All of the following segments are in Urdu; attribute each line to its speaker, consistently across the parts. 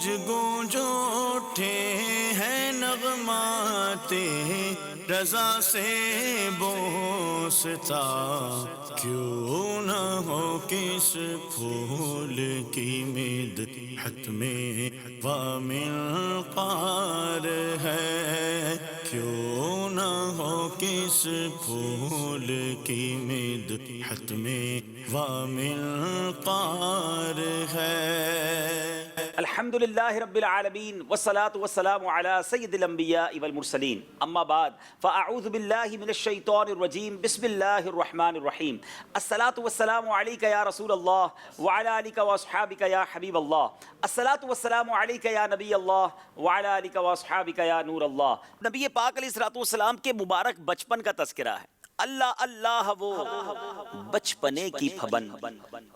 Speaker 1: گونج گونج اٹھے ہیں نغمات رضا سے بوستا، کیوں نہ ہو کس پھول کی مدحت میں وامل قار ہے، کیوں نہ ہو کس پھول کی مدحت میں وامل قار ہے۔
Speaker 2: الحمدللہ رب العالمین والصلاة والسلام علی سید الانبیاء والمرسلین، اما بعد فاعوذ باللہ من الشیطان الرجیم، بسم اللہ الرحمن الرحیم۔ الصلاة والسلام علیک یا رسول اللہ وعلی آلک واصحابک یا حبیب اللہ، الصلاة والسلام علیک یا نبی اللہ وعلی آلک واصحابک یا نور اللہ۔ نبی پاک علیہ الصلوۃ والسلام کے مبارک بچپن کا تذکرہ ہے۔ اللہ اللہ وہ بچپنے کی پھبن،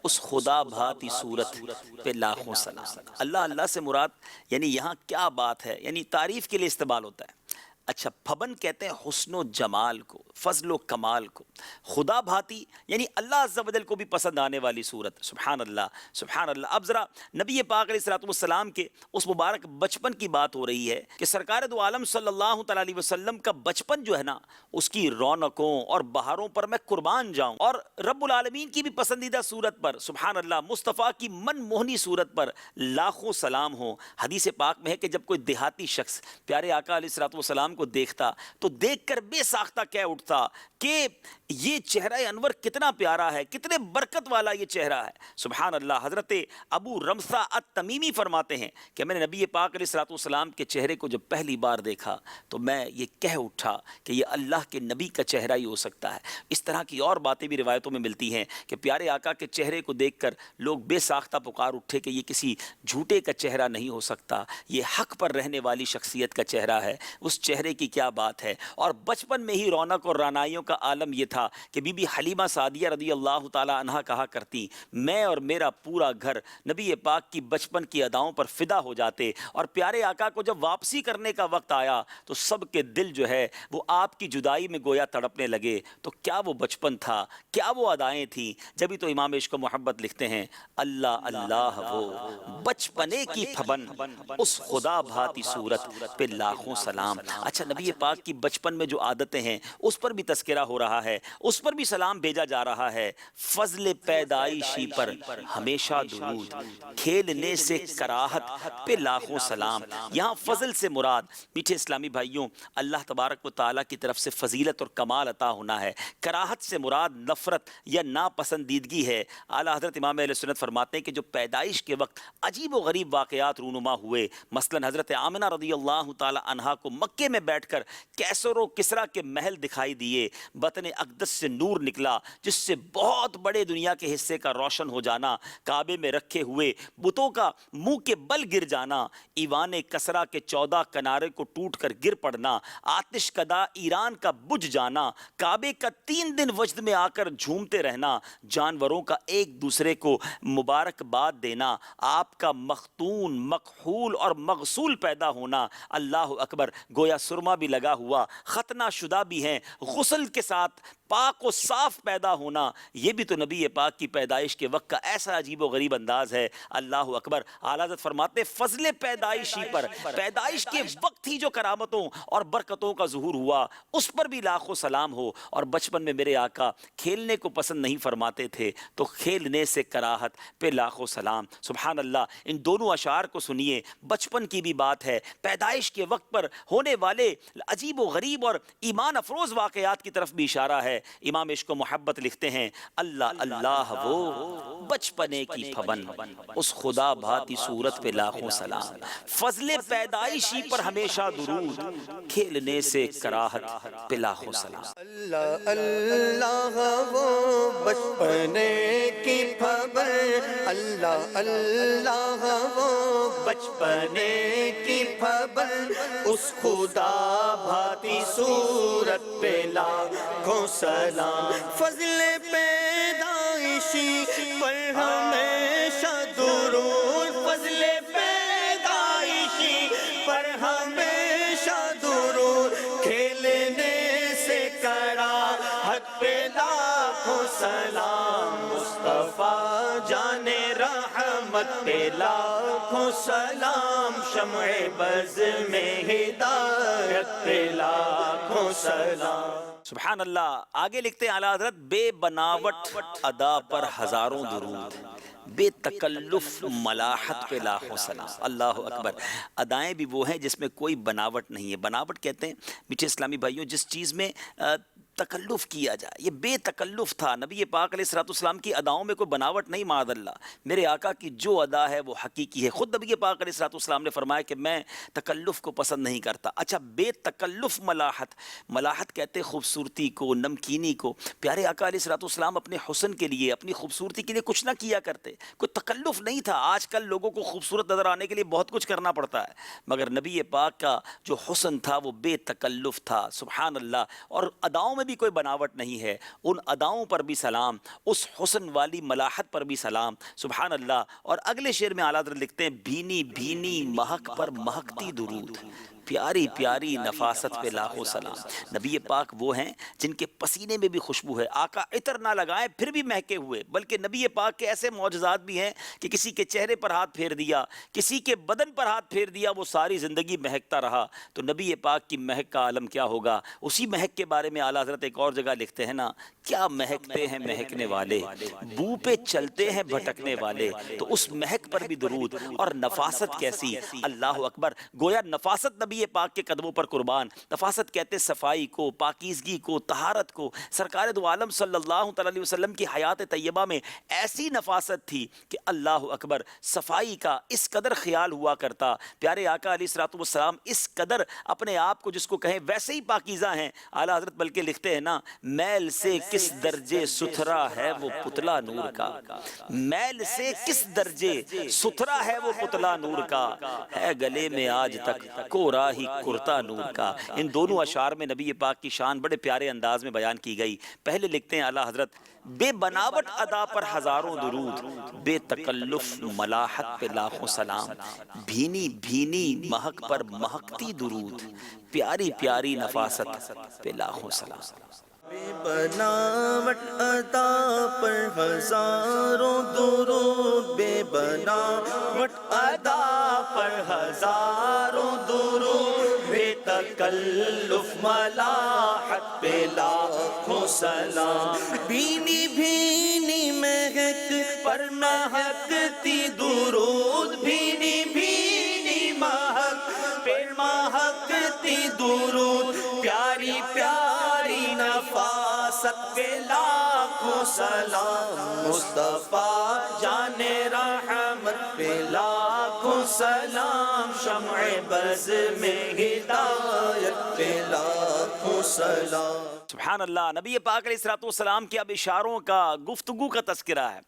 Speaker 2: اس خدا بھاتی صورت پہ لاکھوں سلام۔ اللہ اللہ سے مراد یعنی یہاں کیا بات ہے، یعنی تعریف کے لیے استعمال ہوتا ہے۔ اچھا، پھبن کہتے ہیں حسن و جمال کو، فضل و کمال کو۔ خدا بھاتی یعنی اللہ عز و جل کو بھی پسند آنے والی صورت۔ سبحان اللہ سبحان اللہ۔ اب ذرا نبی پاک علیہ الصلوۃ والسلام کے اس مبارک بچپن کی بات ہو رہی ہے کہ سرکار دو عالم صلی اللہ تعالیٰ علیہ وسلم کا بچپن جو ہے نا، اس کی رونقوں اور بہاروں پر میں قربان جاؤں، اور رب العالمین کی بھی پسندیدہ صورت پر، سبحان اللہ، مصطفیٰ کی من موہنی صورت پر لاکھوں سلام ہو۔ حدیث پاک میں ہے کہ جب کوئی دیہاتی شخص پیارے آقا علیہ الصلوۃ والسلام کو دیکھتا تو دیکھ کر بے ساختہ کہہ اٹھتا کہ یہ چہرہ انور کتنا پیارا ہے، کتنے برکت والا یہ چہرہ ہے۔ سبحان اللہ۔ حضرت ابو رمثہ التمیمی فرماتے ہیں کہ میں نے نبی پاک علیہ الصلوۃ والسلام کے چہرے کو جب پہلی بار دیکھا تو میں یہ کہہ اٹھا کہ یہ اللہ کے نبی کا چہرہ ہی ہو سکتا ہے۔ اس طرح کی اور باتیں بھی روایتوں میں ملتی ہیں کہ پیارے آقا کے چہرے کو دیکھ کر لوگ بے ساختہ پکار اٹھے کہ یہ کسی جھوٹے کا چہرہ نہیں ہو سکتا، یہ حق پر رہنے والی شخصیت کا چہرہ ہے، اس چہرے کی کیا بات ہے۔ اور بچپن میں ہی رونق اور رعنائیوں کا عالم یہ تھا کہ بی بی حلیمہ سعدیہ رضی اللہ تعالی عنہا کہا کرتی، میں اور میرا پورا گھر نبی پاک کی بچپن کی اداؤں پر فدا ہو جاتے، اور پیارے آقا کو جب واپسی کرنے کا وقت آیا تو سب کے دل جو ہے وہ آپ کی جدائی میں گویا تڑپنے لگے۔ تو کیا وہ بچپن تھا، کیا وہ ادائیں تھیں؟ جبھی تو امام عشق و محبت لکھتے ہیں، اللہ اللہ وہ بچپنے کی پھبن، اس خدا بھاتی صورت پہ لاکھوں سلام۔ اچھا، نبی پاک کی بچپن میں جو عادتیں ہیں اس پر بھی تذکرہ ہو رہا ہے، اس پر بھی سلام بھیجا جا رہا ہے۔ فضل پیدائشی پر ہمیشہ درود، کھیلنے سے کراہت پہ لاکھوں سلام۔ یہاں فضل سے مراد میٹھے اسلامی بھائیوں اللہ تبارک و تعالیٰ کی طرف سے فضیلت اور کمال عطا ہونا ہے۔ کراہت سے مراد نفرت یا ناپسندیدگی ہے۔ اعلیٰ حضرت امام اہل سنت فرماتے ہیں کہ جو پیدائش کے وقت عجیب و غریب واقعات رونما ہوئے، مثلا حضرت آمنہ رضی اللہ تعالی عنہا کو مکے میں بیٹھ کر کیسر و کسریٰ کے محل دکھائی دیے، بطن اقدس سے نور نکلا جس سے بہت بڑے دنیا کے حصے کا روشن ہو جانا، کعبے میں رکھے ہوئے بتوں کا منہ کے بل گر جانا، ایوان کسریٰ کے 14 کنارے کو ٹوٹ کر گر پڑنا، آتش کدا ایران کا بجھ جانا، کعبے کا 3 دن وجد میں آ کر جھومتے رہنا، جانوروں کا ایک دوسرے کو مبارکباد دینا، آپ کا مختون مکحول اور مغسول پیدا ہونا، اللہ اکبر، گویا سرما بھی لگا ہوا، ختنہ شدہ بھی ہیں، غسل کے ساتھ پاک و صاف پیدا ہونا، یہ بھی تو نبی پاک کی پیدائش کے وقت کا ایسا عجیب و غریب انداز ہے۔ اللہ اکبر۔ اعلیٰ حضرت فرماتے فضل پیدائشی پر، پیدائش کے وقت ہی جو کرامتوں اور برکتوں کا ظہور ہوا اس پر بھی لاکھوں سلام ہو۔ اور بچپن میں میرے آقا کھیلنے کو پسند نہیں فرماتے تھے تو کھیلنے سے کراہت پہ لاکھوں سلام۔ سبحان اللہ۔ ان دونوں اشعار کو سنیے، بچپن کی بھی بات ہے، پیدائش کے وقت پر ہونے والے عجیب و غریب اور ایمان افروز واقعات کی طرف بھی اشارہ ہے۔ امام عشق و محبت لکھتے ہیں، اللہ اللہ وہ بچپنے کی پھبن، اس خدا بھاتی صورت پہ لاکھوں سلام، فضل پیدائشی پر ہمیشہ درود، کھیلنے سے کراہت پہ لاکھوں سلام۔
Speaker 1: اللہ اللہ وہ بچپنے کی پھبن، اللہ اللہ وہ بچپنے کی پھبن، اس خدا بھاتی صورت پہ لاکھوں سلام، فضل پیدائشی پر ہمیشہ درود، فضل پیدائشی پر ہمیشہ درود، کھیلنے سے کراہت پہ لاکھوں سلام، مصطفیٰ جان رحمت پہ لاکھوں سلام، شمع بز میں ہدایت پہ لاکھوں سلام۔
Speaker 2: سبحان اللہ۔ آگے لکھتے ہیں اعلیٰ حضرت، بے بناوٹ ادا پر ہزاروں درود، بے تکلف ملاحت پہ لاکھوں سلام۔ اللہ اکبر۔ ادائیں بھی وہ ہیں جس میں کوئی بناوٹ نہیں ہے۔ بناوٹ کہتے ہیں میٹھے اسلامی بھائیوں جس چیز میں تکلف کیا جائے، یہ بے تکلف تھا۔ نبی پاک علیہ الصلوۃ والسلام کی اداؤں میں کوئی بناوٹ نہیں، معاذ اللہ۔ میرے آقا کی جو ادا ہے وہ حقیقی ہے۔ خود نبی پاک علیہ الصلوۃ والسلام نے فرمایا کہ میں تکلف کو پسند نہیں کرتا۔ اچھا، بے تکلف ملاحت، ملاحت کہتے ہیں خوبصورتی کو، نمکینی کو۔ پیارے آقا علیہ الصلوۃ والسلام اپنے حسن کے لیے، اپنی خوبصورتی کے لیے کچھ نہ کیا کرتے، کوئی تکلف نہیں تھا۔ آج کل لوگوں کو خوبصورت نظر آنے کے لیے بہت کچھ کرنا پڑتا ہے، مگر نبی پاک کا جو حسن تھا وہ بے تکلف تھا۔ سبحان اللہ۔ اور اداؤں میں بھی کوئی بناوٹ نہیں ہے، ان اداؤں پر بھی سلام، اس حسن والی ملاحت پر بھی سلام۔ سبحان اللہ۔ اور اگلے شعر میں اعلیٰ حضرت لکھتے ہیں، بھینی بھینی مہک پر مہکتی درود، پیاری پیاری نفاست پہ لاکھوں سلام۔ نبی پاک وہ ہیں جن کے پسینے میں بھی خوشبو ہے۔ آقا عطر نہ لگائیں پھر بھی مہکے ہوئے، بلکہ نبی پاک کے ایسے معجزات بھی ہیں کہ کسی کے چہرے پر ہاتھ پھیر دیا، کسی کے بدن پر ہاتھ پھیر دیا، وہ ساری زندگی مہکتا رہا۔ تو نبی پاک کی مہک کا عالم کیا ہوگا۔ اسی مہک کے بارے میں اعلیٰ حضرت ایک اور جگہ لکھتے ہیں نا، کیا مہکتے ہیں مہکنے والے، بو پہ چلتے ہیں بھٹکنے والے، تو اس مہک پر بھی درود۔ اور نفاست کیسی، اللہ اکبر۔ گویا نفاست نبی پاک کے قدموں پر قربان۔ نفاست کہتے صفائی کو، پاکیزگی کو، طہارت کو۔ سرکار دو عالم صلی اللہ تعالی علیہ وسلم کی حیات طیبہ میں ایسی نفاست تھی کہ اللہ اکبر، صفائی کا اس قدر خیال ہوا کرتا۔ پیارے آقا علیہ الصلوۃ والسلام اس قدر اپنے آپ کو جس کو کہیں ویسے ہی پاکیزہ ہیں۔ اعلیٰ حضرت بلکہ لکھتے ہیں نا، میل سے کس درجے ستھرا ہے وہ پتلا نور کا، میل سے کس درجے ستھرا ہے وہ پتلا نور کا، ہے گلے میں آج تک کورا ہی کرتا نور کا۔ ان دونوں اشعار میں نبی پاک کی شان بڑے پیارے انداز میں بیان کی گئی۔ پہلے لکھتے ہیں اعلیٰ حضرت، بے بناوٹ ادا پر ہزاروں درود، بے تکلف ملاحت پہ لاکھوں سلام، بھینی بھینی مہک پر مہکتی درود، پیاری پیاری نفاست پہ لاکھوں سلام۔
Speaker 1: بے بناوٹ ادا پر ہزاروں درود، بے بناوٹ ادا پر ہزاروں درود، بے تکلف ملاحت پہ لاکھوں سلام۔ بھینی بھینی مہک پر مہکتی درود، بھینی بھینی مہک پر مہکتی درود، پیاری پیاری نفاست پہ لاکھوں سلام۔ مصطفیٰ جان رحمت پہ لاکھوں سلام، شمع بز میں ہدایت پہ لاکھوں سلام۔
Speaker 2: سبحان اللہ۔ نبی پاک علیہ الصلوۃ والسلام کے اب اشاروں کا، گفتگو کا تذکرہ ہے۔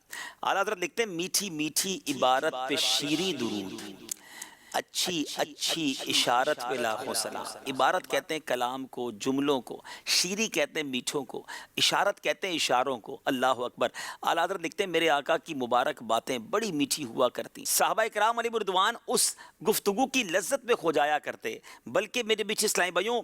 Speaker 2: اعلیٰ حضرت لکھتے ہیں، میٹھی میٹھی عبارت پہ شیریں درود، اچھی اچھی اشارت پہ لاکھوں سلام۔ عبارت کہتے ہیں کلام کو، جملوں کو، شیری کہتے ہیں میٹھوں کو، اشارت کہتے ہیں اشاروں کو۔ اللہ اکبر۔ اعلیٰ حضرت لکھتے ہیں، میرے آقا کی مبارک باتیں بڑی میٹھی ہوا کرتی۔ صحابہ کرام علیہ رضوان اس گفتگو کی لذت میں کھو جایا کرتے۔ بلکہ میرے میٹھے اسلامی بھائیوں،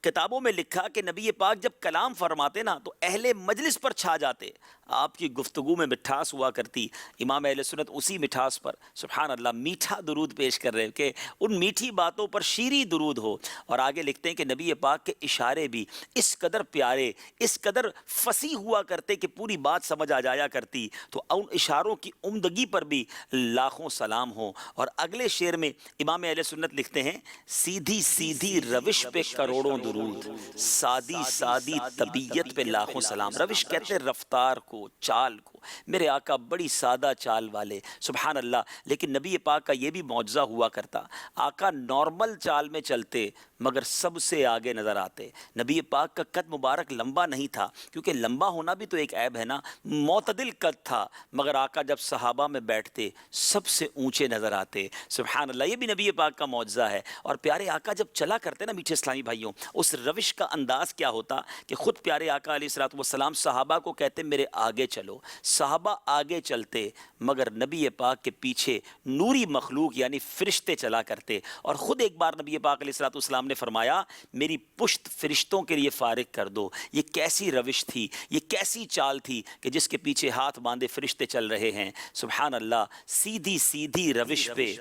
Speaker 2: کتابوں میں لکھا کہ نبی پاک جب کلام فرماتے نا تو اہل مجلس پر چھا جاتے۔ آپ کی گفتگو میں مٹھاس ہوا کرتی۔ امام اہل سنت اسی مٹھاس پر سبحان اللہ میٹھا درود پیش کر رہے کہ ان میٹھی باتوں پر شیریں درود ہو۔ اور آگے لکھتے ہیں کہ نبی پاک کے اشارے بھی اس قدر پیارے، اس قدر فصیح ہوا کرتے کہ پوری بات سمجھ آ جایا کرتی۔ تو ان اشاروں کی عمدگی پر بھی لاکھوں سلام ہو۔ اور اگلے شعر میں امام اہل سنت لکھتے ہیں، سیدھی سیدھی روش پہ کروڑوں درود، سادی سادی طبیعت پہ لاکھوں سلام۔ روش کہتے ہیں رفتار کو، چال کو۔ میرے آقا بڑی سادہ چال والے، سبحان اللہ۔ لیکن نبی پاک کا یہ بھی معجزہ ہوا کرتا، آقا نارمل چال میں چلتے مگر سب سے آگے نظر آتے۔ نبی پاک کا قد مبارک لمبا نہیں تھا، کیونکہ لمبا ہونا بھی تو ایک عیب ہے نا، معتدل قد تھا، مگر آقا جب صحابہ میں بیٹھتے سب سے اونچے نظر آتے۔ سبحان اللہ، یہ بھی نبی پاک کا معجزہ ہے۔ اور پیارے آقا جب چلا کرتے نا میٹھے اسلامی بھائیوں، اس روش کا انداز کیا ہوتا کہ خود پیارے آقا علیہ الصلوۃ والسلام صحابہ کو کہتے میرے آگے چلو، صحابہ آگے چلتے مگر نبی پاک کے پیچھے نوری مخلوق یعنی فرشتے چلا کرتے۔ اور خود ایک بار نبی پاک علیہ الصلوۃ والسلام نے نے فرمایا میری پشت فرشتوں کے لیے فارغ کر دو. یہ کیسی روش تھی, یہ کیسی چال تھی کہ جس کے پیچھے ہاتھ باندھے فرشتے چل رہے ہیں. سبحان اللہ, سیدھی سیدھی روش پہ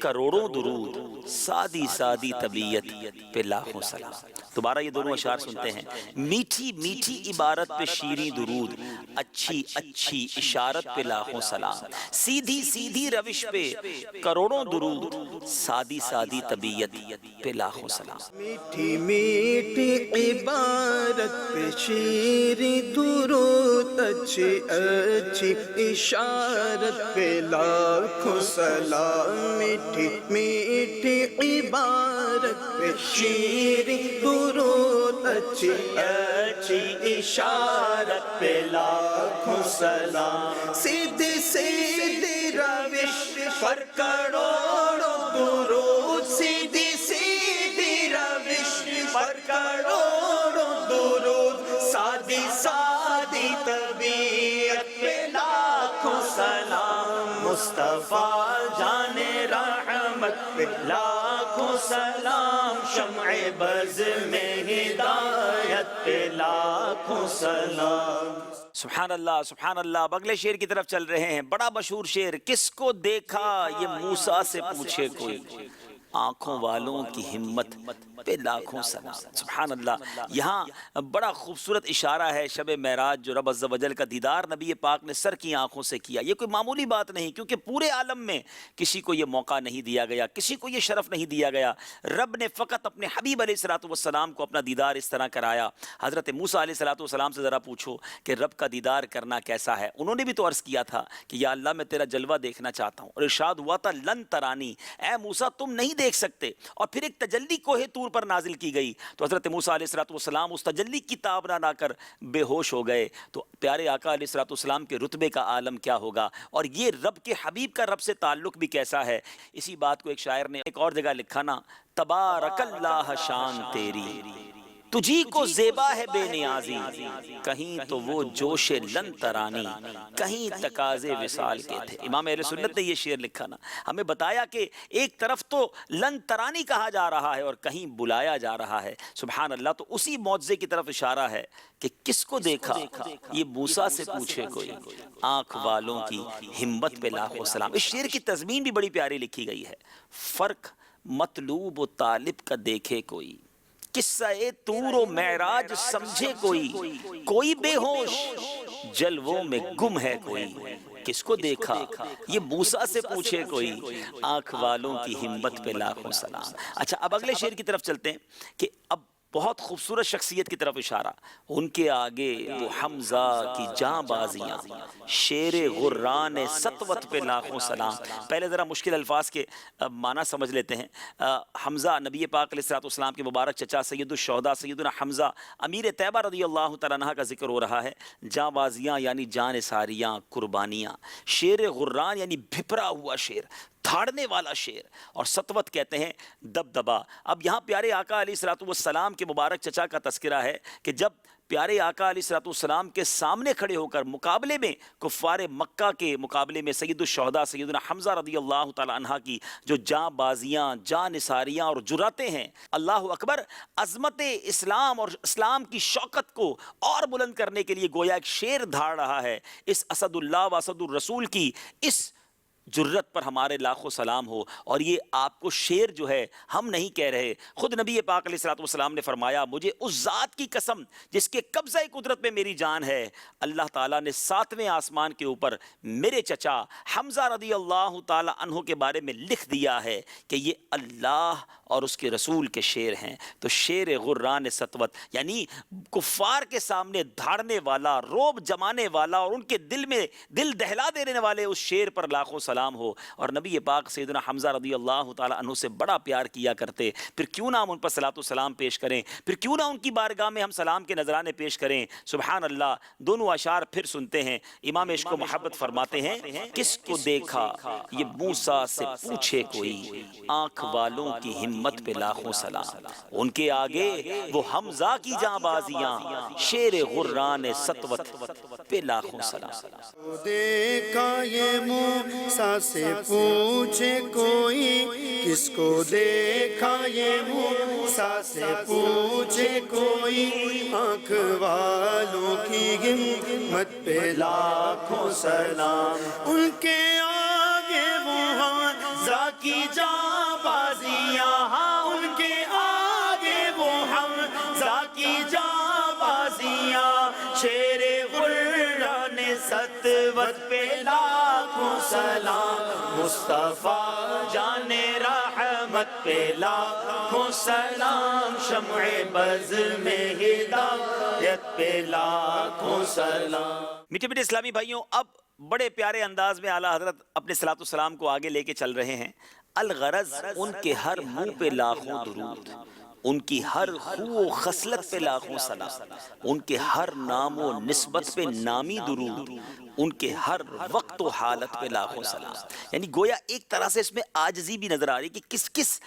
Speaker 2: کروڑوں درود, سادی سادی طبیعت پہ لاکھوں سلام. دوبارہ یہ دونوں اشعار سنتے ہیں. میٹھی میٹھی عبارت پہ شیریں درود, اچھی اچھی اشارت پہ لاکھوں سلام. سیدھی سیدھی روش پہ کروڑوں درود, سادی سادی طبیعت پہ لاکھوں سلام.
Speaker 1: میٹھی میٹھی عبارت پہ شیریں درود, اچھی اچھی اشارت پہ لاکھوں سلام. میٹھی میٹھی عبارت پہ شیریں درود, اچھی اچھی اشارت پہ لاکھوں سلام. سیدھی سیدھی روش پر کروڑوں درود, سیدھی سیدھی روش پر کروڑوں درود, سادی سادی طبیعت پہ لاکھوں سلام. مصطفیٰ جان رحمت پہ لاکھوں سلام. شمع بز میں ہدایت پہ لاکھوں سلام.
Speaker 2: سبحان اللہ سبحان اللہ. اب اگلے شعر کی طرف چل رہے ہیں. بڑا مشہور شعر, کس کو دیکھا یہ موسیٰ سے پوچھے کوئی, آنکھوں والوں کی ہمت پہ لاکھوں سلام. سبحان اللہ. یہاں بڑا خوبصورت اشارہ ہے شب معراج جو رب عز و جل کا دیدار نبی پاک نے سر کی آنکھوں سے کیا. یہ کوئی معمولی بات نہیں, کیونکہ پورے عالم میں کسی کو یہ موقع نہیں دیا گیا, کسی کو یہ شرف نہیں دیا گیا. رب نے فقط اپنے حبیب علیہ الصلوۃ والسلام کو اپنا دیدار اس طرح کرایا. حضرت موسیٰ علیہ الصلوۃ والسلام سے ذرا پوچھو کہ رب کا دیدار کرنا کیسا ہے. انہوں نے بھی تو عرض کیا تھا کہ یا اللہ میں تیرا جلوہ دیکھنا چاہتا ہوں, اور ارشاد ہوا تھا لن ترانی, اے موسیٰ تم نہیں دیکھ سکتے. اور پھر ایک تجلی کوہ طور پر نازل کی گئی تو حضرت موسیٰ علیہ الصلوۃ والسلام اس تجلی کی تاب نہ لا کر بے ہوش ہو گئے. تو پیارے آقا علیہ الصلوۃ والسلام کے رتبے کا عالم کیا ہوگا, اور یہ رب کے حبیب کا رب سے تعلق بھی کیسا ہے. اسی بات کو ایک شاعر نے ایک اور جگہ لکھا نا, تبارک اللہ شان تیری تجھی کو زیبا ہے بے نیازی, کہیں تو وہ جوش لن ترانی, کہیں تقاضے وصال کے تھے. امام اہل سنت نے یہ شعر لکھا نا, ہمیں بتایا کہ ایک طرف تو لن ترانی کہا جا رہا ہے اور کہیں بلایا جا رہا ہے. سبحان اللہ. تو اسی معجزے کی طرف اشارہ ہے کہ کس کو دیکھا یہ موسیٰ سے پوچھے کوئی, آنکھ والوں کی ہمت پہ لاکھوں سلام. اس شعر کی تضمین بھی بڑی پیاری لکھی گئی ہے. فرق مطلوب و طالب کا دیکھے کوئی, قصہ طور و معراج سمجھے کوئی, کوئی بے ہوش جلووں میں گم ہے کوئی, کس کو دیکھا یہ موسیٰ سے پوچھے کوئی, آنکھ والوں کی ہمت پہ لاکھوں سلام. اچھا اب اگلے شعر کی طرف چلتے ہیں کہ اب بہت خوبصورت شخصیت کی طرف اشارہ. ان کے آگے وہ حمزہ کی جاں بازیاں, شیر غران سطوت پہ لاکھوں سلام. پہلے ذرا مشکل الفاظ کے معنی سمجھ لیتے ہیں. حمزہ نبی پاک علیہ الصلوۃ والسلام کے مبارک چچا سید الشہداء سیدنا حمزہ امیر طیبہ رضی اللہ تعالیٰ عنہ کا ذکر ہو رہا ہے. جاں بازیاں یعنی جان ساریاں, قربانیاں. شیر غران یعنی بھپرا ہوا شیر, دھاڑنے والا شیر, اور سطوت کہتے ہیں دبدبا. اب یہاں پیارے آقا علیہ الصلوۃ والسلام کے مبارک چچا کا تذکرہ ہے کہ جب پیارے آقا علیہ الصلوۃ والسلام کے سامنے کھڑے ہو کر مقابلے میں کفار مکہ کے مقابلے میں سید الشہداء سیدنا حمزہ رضی اللہ تعالی عنہ کی جو جاں بازیاں, جاں نثاریاں اور جراتیں ہیں, اللہ اکبر, عظمت اسلام اور اسلام کی شوکت کو اور بلند کرنے کے لیے گویا ایک شیر دھاڑ رہا ہے. اس اسد اللہ و اسد الرسول کی اس جرت پر ہمارے لاکھوں سلام ہو. اور یہ آپ کو شیر جو ہے ہم نہیں کہہ رہے, خود نبی پاک علیہ الصلوۃ والسلام نے فرمایا مجھے اس ذات کی قسم جس کے قبضہ قدرت میں میری جان ہے, اللہ تعالیٰ نے 7ویں آسمان کے اوپر میرے چچا حمزہ رضی اللہ تعالیٰ عنہ کے بارے میں لکھ دیا ہے کہ یہ اللہ اور اس کے رسول کے شیر ہیں. تو شیر غران سطوت یعنی کفار کے سامنے دھاڑنے والا, روب جمانے والا, اور ان کے دل میں دل دہلا دینے والے اس شیر پر لاکھوں سلام ہو. اور نبی پاک سیدنا حمزہ رضی اللہ تعالیٰ عنہ سے بڑا پیار کیا کرتے, پھر کیوں نہ ہم ان پر صلاۃ و سلام پیش کریں, پھر کیوں نہ ان کی بارگاہ میں ہم سلام کے نذرانے پیش کریں. سبحان اللہ. دونوں اشعار پھر سنتے ہیں. امام عشق و محبت فرماتے ہیں کس کو دیکھا یہ موسیٰ سے پوچھے کوئی, آنکھ والوں کی ہمت پہ لاکھوں سلام. ان کے آگے وہ حمزہ کی جاں بازیاں, شیر غران سطوت پہ لاکھوں سلام۔
Speaker 1: دیکھا یہ موسیٰ سے پوچھے کوئی، کس کو دیکھا یہ موسیٰ سے پوچھے کوئی، آنکھ والوں کی ہمت پہ لاکھوں سلام، ان کے آگے وہ حمزہ کی جاں بازیاں، ان کے آگے وہ حمزہ کی جاں بازیاں، شیر غران سطوت پہ لاکھوں سلام، مصطفیٰ جان رحمت پہ لاکھوں سلام، شمع بز میں ہدایت پہ لاکھوں سلام۔
Speaker 2: میٹھے میٹھے اسلامی بھائیوں، اب بڑے پیارے انداز میں اعلیٰ حضرت اپنے صلاۃ والسلام کو آگے لے کے چل رہے ہیں۔ الغرض ان کے ہر منہ پہ لاکھوں درود، ان کی ہر خو و خصلت پہ لاکھوں سلام، ان کے ہر نام و نسبت پہ نامی درود، ان کے ہر وقت و حالت پہ لاکھوں سلام۔ یعنی گویا ایک طرح سے اس میں عاجزی بھی نظر آ رہی کہ کس کس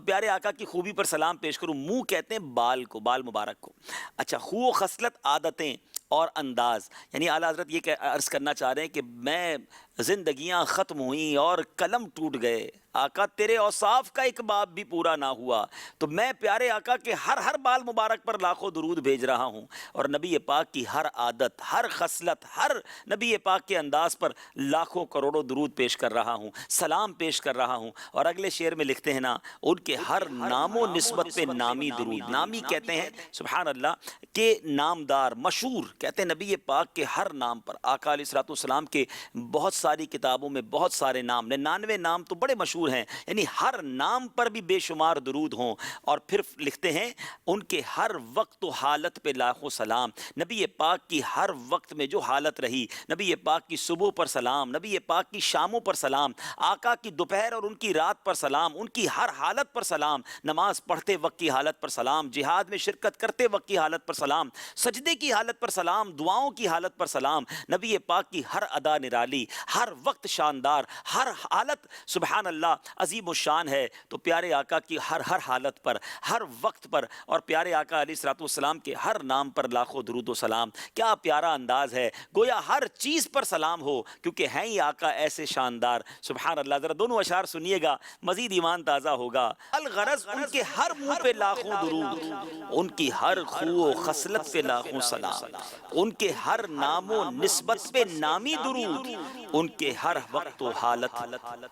Speaker 2: پیارے آقا کی خوبی پر سلام پیش کروں۔ منہ کہتے ہیں بال کو، بال مبارک کو۔ اچھا، خو و خصلت، عادتیں اور انداز، یعنی اعلیٰ حضرت یہ عرض کرنا چاہ رہے ہیں کہ میں زندگیاں ختم ہوئیں اور قلم ٹوٹ گئے، آقا تیرے اوصاف کا ایک باب بھی پورا نہ ہوا، تو میں پیارے آقا کے ہر بال مبارک پر لاکھوں درود بھیج رہا ہوں، اور نبی پاک کی ہر عادت، ہر خصلت، ہر نبی پاک کے انداز پر لاکھوں کروڑوں درود پیش کر رہا ہوں، سلام پیش کر رہا ہوں۔ اور اگلے شعر میں لکھتے ہیں نا، ان کے ہر نام و نسبت پہ نامی درود، نامی کہتے ہیں سبحان اللہ کہ نامدار، مشہور، کہتے ہیں نبی پاک کے ہر نام پر، آقا علیہ الصلوۃ والسلام کے بہت ساری کتابوں میں بہت سارے نام، 99 نام تو بڑے مشہور ہیں، یعنی ہر نام پر بھی بے شمار درود ہوں۔ اور پھر لکھتے ہیں ان کے ہر وقت و حالت پہ لاکھوں سلام، نبی پاک کی ہر وقت میں جو حالت رہی، نبی پاک کی صبح پر سلام، نبی پاک کی شاموں پر سلام، آقا کی دوپہر اور ان کی رات پر سلام، ان کی ہر حالت پر سلام، نماز پڑھتے وقت کی حالت پر سلام، جہاد میں شرکت کرتے وقت کی حالت پر سلام، سجدے کی حالت پر سلام، دعاؤں کی حالت پر سلام، نبی پاک کی ہر ادا نرالی، ہر وقت شاندار، ہر حالت سبحان اللہ عظیم الشان ہے۔ تو پیارے آقا کی ہر حالت پر، ہر وقت پر، اور پیارے آقا علیہ الصلوۃ والسلام کے ہر نام پر لاکھوں درود و سلام۔ کیا پیارا انداز ہے، گویا ہر چیز پر سلام ہو، کیونکہ ہیں ہی آقا ایسے شاندار سبحان اللہ۔ ذرا دونوں اشعار سنیے گا، مزید ایمان تازہ ہوگا۔ الغرض ان کے ہر منہ پہ لاکھوں درود، ان کی ہر خو و خصلت پہ لاکھوں سلام، ان کے ہر نام و نسبت پہ نامی درود، ان کے ہر وقت و حالت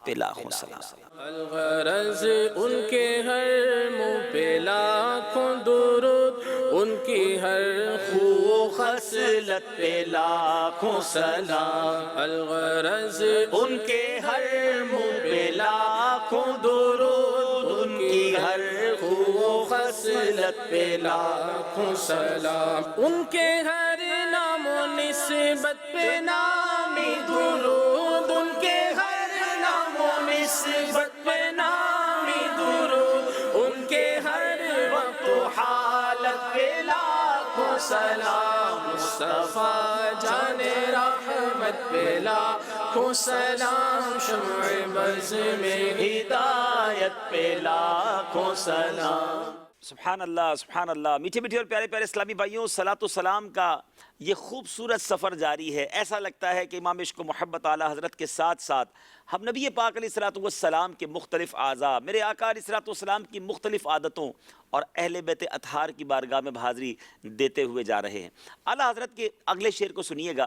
Speaker 2: پہ لاکھوں سلام۔
Speaker 3: الغرض ان کے ہر منہ پہ لاکھوں درود، ان کی ہر خو و خصلت پہ لاکھوں سلام۔ الغرض ان کے ہر منہ پہ لاکھوں درود، ان کی ہر خو و خصلت پہ لاکھوں سلام۔ ان کے ہر نام و نسبت پہ نامی درود، ان کے ہر نام و نسبت پہ نامی درود، ان کے ہر وقت و حالت پہ لاکھوں سلام، مصطفیٰ جان رحمت پہ لاکھوں سلام، شمع بز میں ہدایت پہ لاکھوں سلام۔
Speaker 2: سبحان اللہ سبحان اللہ۔ میٹھے میٹھے اور پیارے پیارے اسلامی بھائیوں، صلاۃ و سلام کا یہ خوبصورت سفر جاری ہے۔ ایسا لگتا ہے کہ امام عشق و محبت اعلیٰ حضرت کے ساتھ ساتھ ہم نبی پاک علیہ الصلوۃ والسلام کے مختلف اعضاء، میرے آقا علیہ الصلوۃ والسلام کی مختلف عادتوں اور اہل بیت اطہار کی بارگاہ میں حاضری دیتے ہوئے جا رہے ہیں۔ اعلیٰ حضرت کے اگلے شعر کو سنیے گا،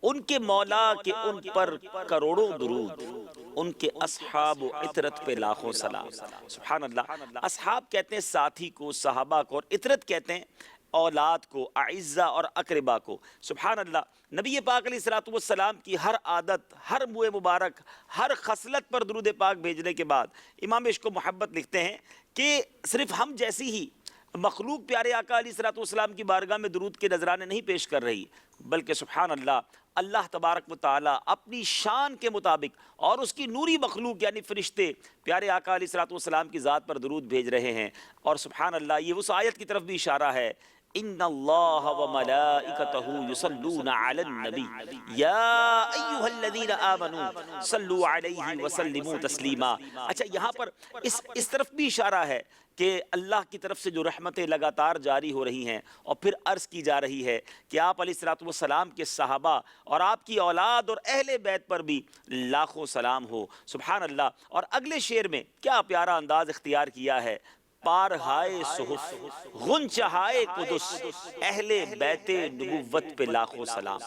Speaker 2: ان کے مولا کے ان پر کروڑوں درود، ان کے اصحاب و عطرت پہ لاکھوں سلام۔ سبحان اللہ۔ اصحاب کہتے ہیں ساتھی کو، صحابہ کو، اور عطرت کہتے ہیں اولاد کو، اعزہ اور اقربا کو۔ سبحان اللہ۔ نبی پاک علیہ الصلوۃ والسلام کی ہر عادت، ہر منہ مبارک، ہر خصلت پر درود پاک بھیجنے کے بعد امام عشق و محبت لکھتے ہیں کہ صرف ہم جیسی ہی مخلوق پیارے آقا علیہ الصلوۃ والسلام کی بارگاہ میں درود کے نذرانے نہیں پیش کر رہی، بلکہ سبحان اللہ اللہ تبارک و تعالیٰ اپنی شان کے مطابق اور اس کی نوری مخلوق یعنی فرشتے پیارے آقا علیہ الصلوۃ والسلام کی ذات پر درود بھیج رہے ہیں۔ اور سبحان اللہ یہ اس آیت کی طرف بھی اشارہ ہے ان اللہ وملائکتہ یصلون علی النبی یا ایھا الذین آمنوا صلوا علیہ وسلموا تسلیما۔ اچھا یہاں پر اس طرف بھی اشارہ ہے کہ اللہ کی طرف سے جو رحمتیں لگاتار جاری ہو رہی ہیں، اور پھر عرض کی جا رہی ہے کہ آپ علیہ الصلوۃ والسلام کے صحابہ اور آپ کی اولاد اور اہل بیت پر بھی لاکھوں سلام ہو۔ سبحان اللہ۔ اور اگلے شعر میں کیا پیارا انداز اختیار کیا ہے، پارہائے صحف غنچہائے قدس اہل بیت نبوت پہ لاکھوں سلام۔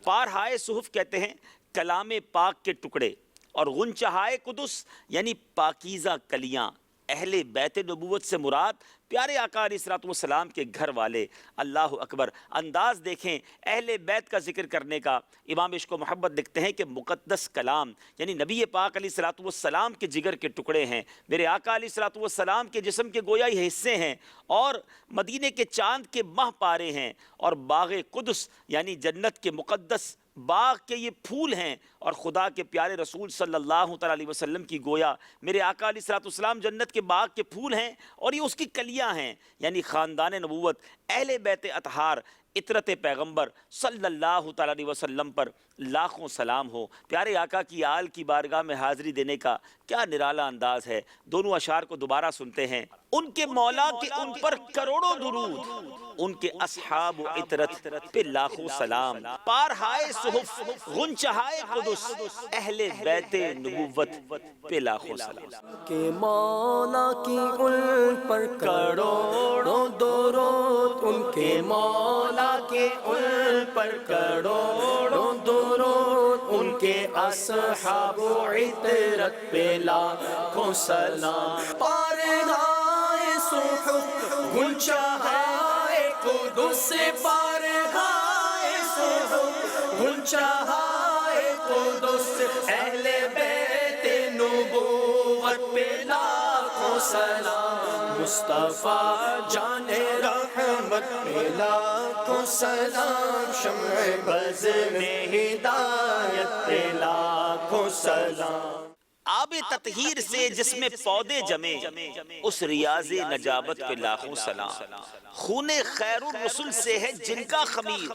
Speaker 2: پارہائے صحف کہتے ہیں کلام پاک کے ٹکڑے، اور غنچہائے قدس یعنی پاکیزہ کلیاں۔ اہل بیت نبوت سے مراد پیارے آقا علیہ الصلوۃ والسلام کے گھر والے۔ اللہ اکبر۔ انداز دیکھیں اہل بیت کا ذکر کرنے کا۔ امام عشق و محبت لکھتے ہیں کہ مقدس کلام یعنی نبی پاک علیہ الصلوۃ والسلام کے جگر کے ٹکڑے ہیں، میرے آقا علیہ الصلوۃ والسلام کے جسم کے گویا یہ حصے ہیں، اور مدینے کے چاند کے ماہ پارے ہیں، اور باغ قدس یعنی جنت کے مقدس باغ کے یہ پھول ہیں، اور خدا کے پیارے رسول صلی اللہ تعالیٰ علیہ وسلم کی گویا میرے آقا علیہ الصلوۃ والسلام جنت کے باغ کے پھول ہیں، اور یہ اس کی کلیاں ہیں، یعنی خاندان نبوت اہل بیت اطہار عطرت پیغمبر صلی اللہ تعالیٰ علیہ وسلم پر لاکھوں سلام ہو۔ پیارے آقا کی آل کی بارگاہ میں حاضری دینے کا کیا نرالا انداز ہے۔ دونوں اشعار کو دوبارہ سنتے ہیں۔ ان کے مولا کے ان پر کروڑوں درود، ان کے اصحاب و عطرت پہ لاکھوں سلام، پارہائے صحف غنچہائے قدس اہل بیت نبوت پہ لاکھوں سلام۔
Speaker 3: کہ مولا کی ان پر کروڑوں درود، ان کے مولا کے ان پر کروڑوں درود، ان کے اصحاب و عطرت پہ لاکھوں سلام۔ پارہائے صحف غنچہائے قدس، پارہائے صحف غنچہائے قدس اہل بیت نبوت پہ لاکھوں سلام۔ مصطفیٰ جان رحمت پہ لاکھوں سلام، شمع بز میں ہدایت پہ لاکھوں سلام۔
Speaker 2: آب تطہیر سے جس میں پودے جمے، اس ریاض نجابت پہ لاکھوں سلام۔ خون خیر الرسل سے ہے جن کا خمیر،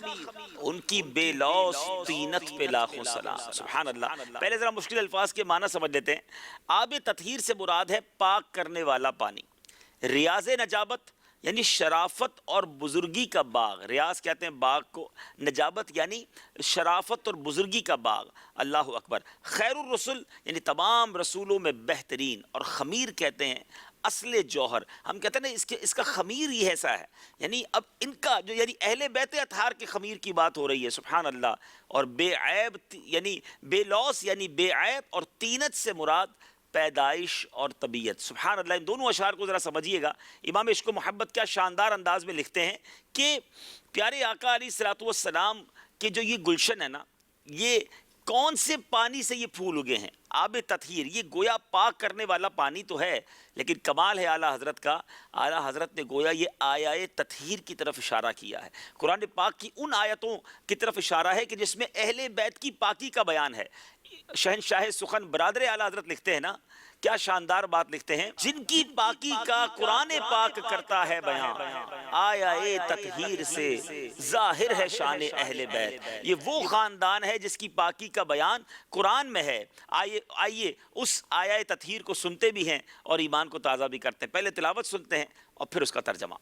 Speaker 2: ان کی بے لوث طینت پہ لاکھوں سلام۔ سبحان اللہ۔ پہلے ذرا مشکل الفاظ کے معنی سمجھ لیتے ہیں۔ آب تطہیر سے مراد ہے پاک کرنے والا پانی۔ ریاض نجابت یعنی شرافت اور بزرگی کا باغ، ریاض کہتے ہیں باغ کو، نجابت یعنی شرافت اور بزرگی کا باغ۔ اللہ اکبر۔ خیر الرسل یعنی تمام رسولوں میں بہترین، اور خمیر کہتے ہیں اصل جوہر۔ ہم کہتے ہیں نا اس کا خمیر یہ ایسا ہے، یعنی اب ان کا جو یعنی اہل بیت اطہار کے خمیر کی بات ہو رہی ہے۔ سبحان اللہ۔ اور بے عیب یعنی بے لوث یعنی بے عیب، اور طینت سے مراد پیدائش اور طبیعت۔ سبحان اللہ۔ ان دونوں اشعار کو ذرا سمجھیے گا۔ امام عشق و محبت کیا شاندار انداز میں لکھتے ہیں کہ پیارے آقا علیہ الصلوۃ والسلام کے جو یہ گلشن ہے نا، یہ کون سے پانی سے یہ پھول اگے ہیں؟ آب تطہیر، یہ گویا پاک کرنے والا پانی تو ہے، لیکن کمال ہے اعلیٰ حضرت کا، اعلیٰ حضرت نے گویا یہ آیائے تطہیر کی طرف اشارہ کیا ہے۔ قرآن پاک کی ان آیتوں کی طرف اشارہ ہے کہ جس میں اہل بیت کی پاکی کا بیان ہے۔ شہنشاہ سخن برادر اعلیٰ حضرت لکھتے ہیں نا، کیا شاندار بات لکھتے ہیں، جن کی پاکی کا قرآن پاک کرتا ہے بیان، آیائے تطہیر سے ظاہر ہے شان اہل بیت۔ یہ وہ خاندان ہے جس کی پاکی کا بیان قرآن میں ہے۔ آئیے اس آیائے تطہیر کو سنتے بھی ہیں اور ایمان کو تازہ بھی کرتے ہیں۔ پہلے تلاوت سنتے ہیں اور پھر اس کا ترجمہ۔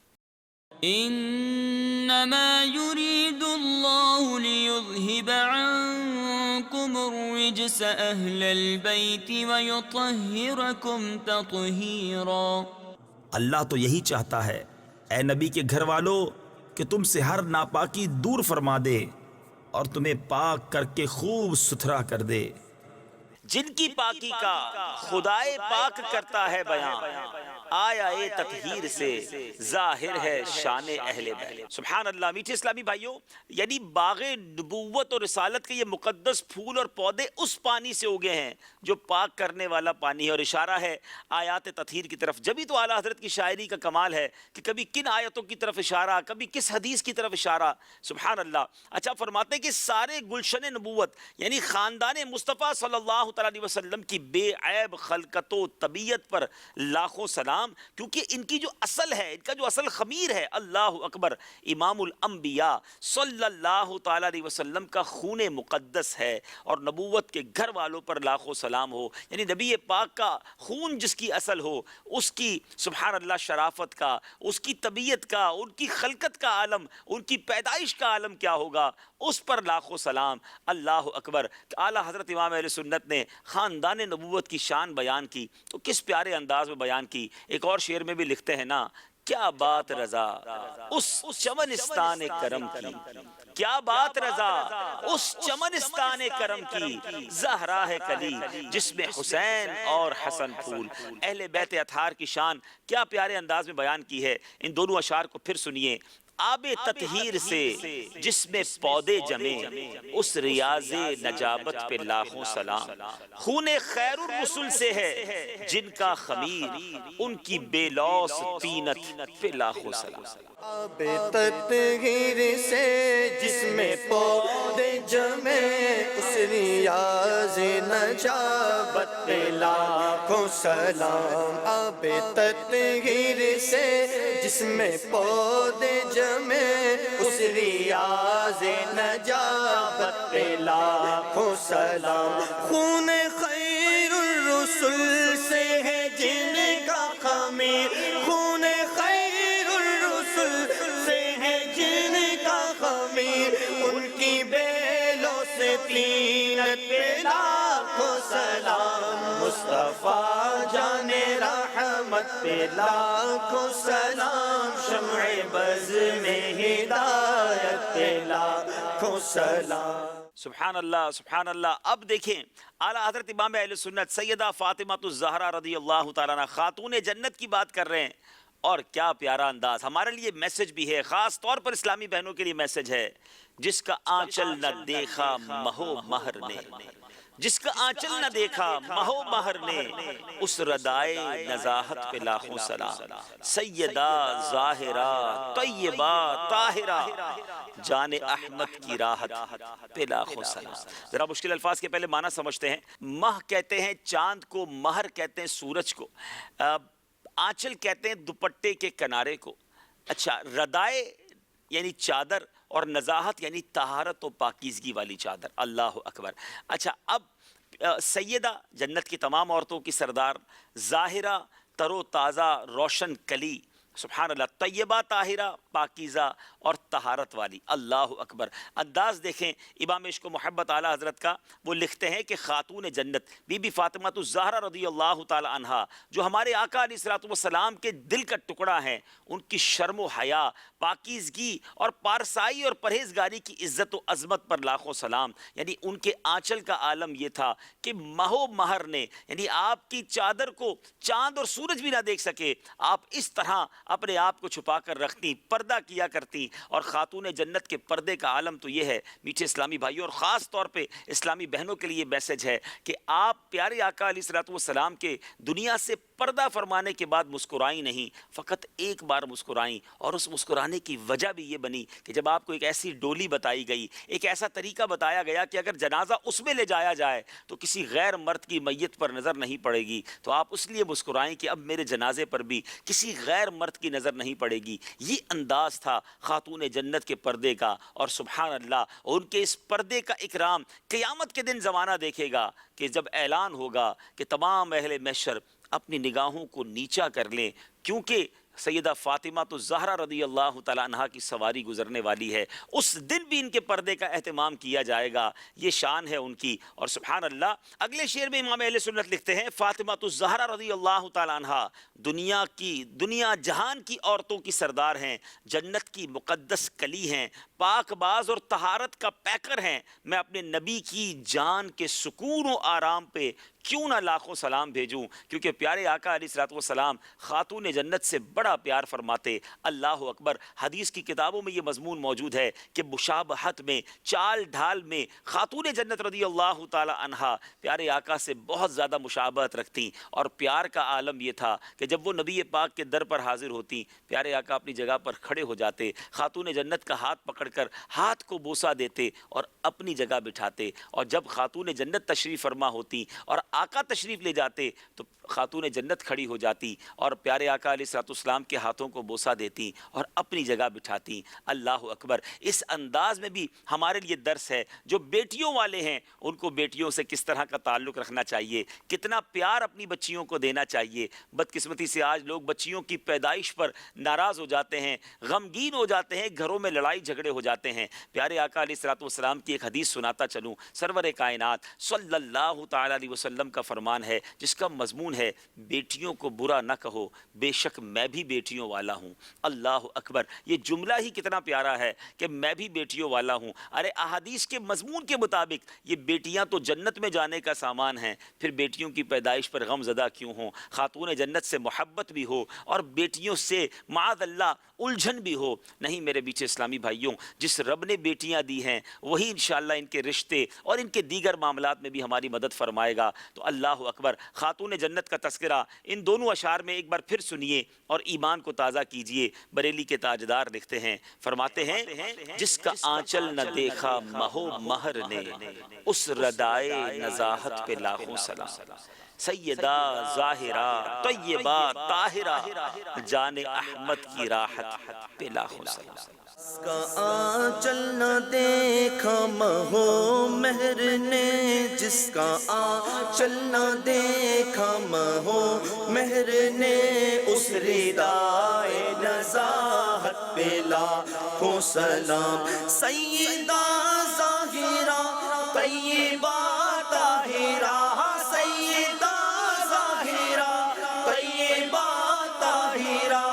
Speaker 4: إنما يريد الله ليذهب عنكم الرجس أهل البيت ويطهركم تطهيرا۔
Speaker 5: اللہ تو یہی چاہتا ہے اے نبی کے گھر والوں کہ تم سے ہر ناپاکی دور فرما دے اور تمہیں پاک کر کے خوب ستھرا کر دے۔
Speaker 2: جن کی پاکی کا خدائے پاک کرتا ہے بیان، آیائے تطہیر سے ظاہر ہے شان اہل بیت۔ سبحان اللہ۔ میٹھے اسلامی بھائیوں، یعنی باغ نبوت اور رسالت کے یہ مقدس پھول اور پودے اس پانی سے اگے ہیں جو پاک کرنے والا پانی ہے، اور اشارہ ہے آیات تطہیر کی طرف۔ جبھی تو اعلیٰ حضرت کی شاعری کا کمال ہے کہ کبھی کن آیتوں کی طرف اشارہ، کبھی کس حدیث کی طرف اشارہ۔ سبحان اللہ۔ اچھا فرماتے ہیں کہ سارے گلشن نبوت یعنی خاندان مصطفیٰ صلی اللہ تعالیٰ علیہ وسلم کی بے عیب خلقت و طبیعت پر لاکھوں سلام۔ سلام، کیونکہ ان کی جو اصل ہے، ان کا جو اصل خمیر ہے، اللہ اکبر، امام الانبیاء صلی اللہ تعالیٰ علیہ وسلم کا خون مقدس ہے، اور نبوت کے گھر والوں پر لاکھوں سلام ہو. یعنی نبی پاک کا خون جس کی اصل ہو، اس کی سبحان اللہ شرافت کا، اس کی طبیعت کا، ان کی خلقت کا عالم، ان کی پیدائش کا عالم کیا ہوگا، اس پر لاکھوں سلام. اللہ اکبر. اعلیٰ حضرت امام اہل سنت نے خاندان نبوت کی شان بیان کی تو کس پیارے انداز میں بیان کی. ایک اور شعر میں بھی لکھتے ہیں نا، کیا بات رضا اس چمنستان کرم کی، کیا بات رضا اس چمنستان کرم کی، زہرا ہے کلی جس میں حسین اور حسن پھول. اہل بیت اطہار کی شان کیا پیارے انداز میں بیان کی ہے. ان دونوں اشعار کو پھر سنیے. آب تطہیر سے جس میں پودے جمے، اس ریاض نجابت پہ لاکھوں سلام. خون خیر الرسل سے ہے جن کا خمیر، ان کی بے لوث طینت پہ لاکھوں سلام.
Speaker 1: آب تطہیر سے جس میں پودے جمے، اس ریاض نجابت پہ لاکھوں سلام. آب تطہیر سے جس میں پودے جمے، اس ریاض نجابت پہ لاکھوں سلام. خون خیر الرسل سے ہے جن کا خمیر، خون خیر الرسل سے ہے جن کا خمیر، ان کی بیلوں سے طینت پہ لاکھوں سلام. مصطفیٰ جان رحمت پہ لاکھوں سلام. شمع بز میں ہدایت پہ لاکھوں سلام.
Speaker 2: سبحان اللہ سبحان اللہ. اب دیکھیں اعلیٰ حضرت امام اہل سنت سیدہ فاطمہ الزہرا رضی اللہ تعالیٰ عنہ خاتون جنت کی بات کر رہے ہیں، اور کیا پیارا انداز. ہمارے لیے میسج بھی ہے، خاص طور پر اسلامی بہنوں کے لیے میسج ہے. جس کا آنچل نہ دیکھا مہو مہر نے، جس کا آنچل نہ دیکھا مہو مہر نے، اس ردائے نزاہت پہ لاکھوں سلام. سیدہ ظاہرہ طیبہ طاہرہ جان احمد کی راحت پہ لاکھوں سلام. ذرا مشکل الفاظ کے پہلے معنی سمجھتے ہیں. مہ کہتے ہیں چاند کو، مہر کہتے ہیں سورج کو، آنچل کہتے ہیں دوپٹے کے کنارے کو. اچھا، ردائے یعنی چادر، اور نزاہت یعنی طہارت و پاکیزگی والی چادر. اللہ اکبر. اچھا، اب سیدہ جنت کی تمام عورتوں کی سردار، ظاہرہ تر و تازہ روشن کلی، سبحان اللہ، طیبہ طاہرہ پاکیزہ اور طہارت والی. اللہ اکبر. انداز دیکھیں امام عشق و محبت اعلیٰ حضرت کا. وہ لکھتے ہیں کہ خاتون جنت بی بی فاطمہ الزہرا رضی اللہ تعالی عنہا، جو ہمارے آقا علیہ الصلوۃ والسلام کے دل کا ٹکڑا ہیں، ان کی شرم و حیا، پاکیزگی اور پارسائی اور پرہیزگاری کی عزت و عظمت پر لاکھوں سلام. یعنی ان کے آنچل کا عالم یہ تھا کہ مہو مہر نے، یعنی آپ کی چادر کو چاند اور سورج بھی نہ دیکھ سکے، آپ اس طرح اپنے آپ کو چھپا کر رکھتی، پردہ کیا کرتی. اور خاتون جنت کے پردے کا عالم تو یہ ہے میٹھے اسلامی بھائیوں، اور خاص طور پہ اسلامی بہنوں کے لیے میسج ہے کہ آپ پیارے آقا علیہ الصلوۃ والسلام کے دنیا سے پردہ فرمانے کے بعد مسکرائیں نہیں، فقط ایک بار مسکرائیں. اور اس مسکرانے کی وجہ بھی یہ بنی کہ جب آپ کو ایک ایسی ڈولی بتائی گئی، ایک ایسا طریقہ بتایا گیا کہ اگر جنازہ اس میں لے جایا جائے تو کسی غیر مرد کی میت پر نظر نہیں پڑے گی، تو آپ اس لیے مسکرائیں کہ اب میرے جنازے پر بھی کسی غیر مرد کی نظر نہیں پڑے گی. یہ انداز تھا خاتون جنت کے پردے کا. اور سبحان اللہ، ان کے اس پردے کا اکرام قیامت کے دن زمانہ دیکھے گا کہ جب اعلان ہوگا کہ تمام اہل محشر اپنی نگاہوں کو نیچا کر لیں، کیونکہ سیدہ فاطمہ الزہرا رضی اللہ تعالیٰ عنہا کی سواری گزرنے والی ہے. اس دن بھی ان کے پردے کا اہتمام کیا جائے گا. یہ شان ہے ان کی. اور سبحان اللہ، اگلے شعر میں امام اہل سنت لکھتے ہیں فاطمہ الزہرا رضی اللہ تعالیٰ عنہا دنیا جہان کی عورتوں کی سردار ہیں، جنت کی مقدس کلی ہیں، پاک باز اور طہارت کا پیکر ہیں. میں اپنے نبی کی جان کے سکون و آرام پہ کیوں نہ لاکھوں سلام بھیجوں، کیونکہ پیارے آقا علیہ الصلوۃ والسلام خاتون جنت سے بڑا پیار فرماتے. اللہ اکبر. حدیث کی کتابوں میں یہ مضمون موجود ہے کہ مشابہت میں، چال ڈھال میں خاتون جنت رضی اللہ تعالی عنہا پیارے آقا سے بہت زیادہ مشابہت رکھتی. اور پیار کا عالم یہ تھا کہ جب وہ نبی پاک کے در پر حاضر ہوتی، پیارے آقا اپنی جگہ پر کھڑے ہو جاتے، خاتون جنت کا ہاتھ پکڑ کر ہاتھ کو بوسہ دیتے اور اپنی جگہ بٹھاتے. اور جب خاتون جنت تشریف فرما ہوتی اور آقا تشریف لے جاتے تو خاتون جنت کھڑی ہو جاتی اور پیارے آقا علیہ الصلوۃ والسلام کے ہاتھوں کو بوسہ دیتی اور اپنی جگہ بٹھاتی. اللہ اکبر. اس انداز میں بھی ہمارے لیے درس ہے. جو بیٹیوں والے ہیں ان کو بیٹیوں سے کس طرح کا تعلق رکھنا چاہیے, کتنا پیار اپنی بچیوں کو دینا چاہیے. بدقسمتی سے آج لوگ بچیوں کی پیدائش پر ناراض ہو جاتے ہیں, غمگین ہو جاتے ہیں, گھروں میں لڑائی جھگڑے ہو جاتے ہیں. پیارے آقا علیہ الصلوۃ والسلام کی ایک حدیث سناتا چلوں. سرور کائنات صلی اللہ تعالی علیہ وسلم کا فرمان ہے جس کا مضمون ہے بیٹیوں کو برا نہ کہو, بے شک میں بھی بیٹیوں والا ہوں. اللہ اکبر. یہ جملہ ہی کتنا پیارا ہے کہ میں بھی بیٹیوں والا ہوں. ارے احادیث کے مضمون کے مطابق یہ بیٹیاں تو جنت میں جانے کا سامان ہیں, پھر بیٹیوں کی پیدائش پر غم زدہ کیوں ہوں؟ خاتون جنت سے محبت بھی ہو اور بیٹیوں سے معاذ اللہ الجھن بھی ہو. نہیں میرے بیچ اسلامی بھائیوں, جس رب نے بیٹیاں دی ہیں وہی انشاءاللہ ان کے رشتے اور ان کے دیگر معاملات میں بھی ہماری مدد فرمائے گا. تو اللہ اکبر. خاتون جنت کا تذکرہ ان دونوں اشعار میں ایک بار پھر سنیے اور ایمان کو تازہ کیجئے. بریلی کے تاجدار لکھتے ہیں, فرماتے ہیں جس کا آنچل نہ دیکھا مہو مہر نے, اس ردائے نزاہت پہ لاکھوں سلام. سیدہ ظاہرہ طیبہ طاہرہ جان احمد کی راحت پہ لاکھوں سلام.
Speaker 1: اس کا آنچل نہ دیکھا مہو مہر نے, جس کا آنچل نہ دیکھا مہو مہر نے, اس ردائے نزاہت پہ لاکھوں سلام. سیدہ ظاہرہ طیبہ طاہرہ, سیدہ ظاہرہ طیبہ طاہرہ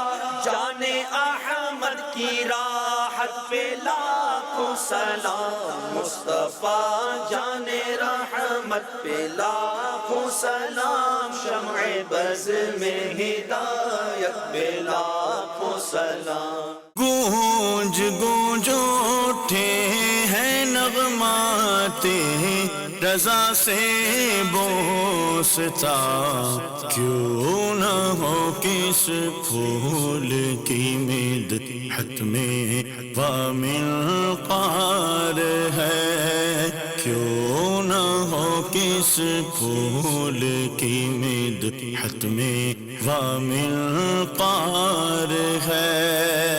Speaker 1: جان احمد کی راحت پہ لاکھوں سلام. مصطفیٰ جان رحمت پہ لاکھوں سلام. شمع بز میں ہدایت پہ لاکھوں سلام.
Speaker 6: گونج گونج اٹھے ہیں نغمات رضا سے بوستا, کیوں نہ ہو کس پھول کی مدحت میں وامل قار ہے, کیوں نہ ہو کس پھول کی مدحت میں وامل قار ہے.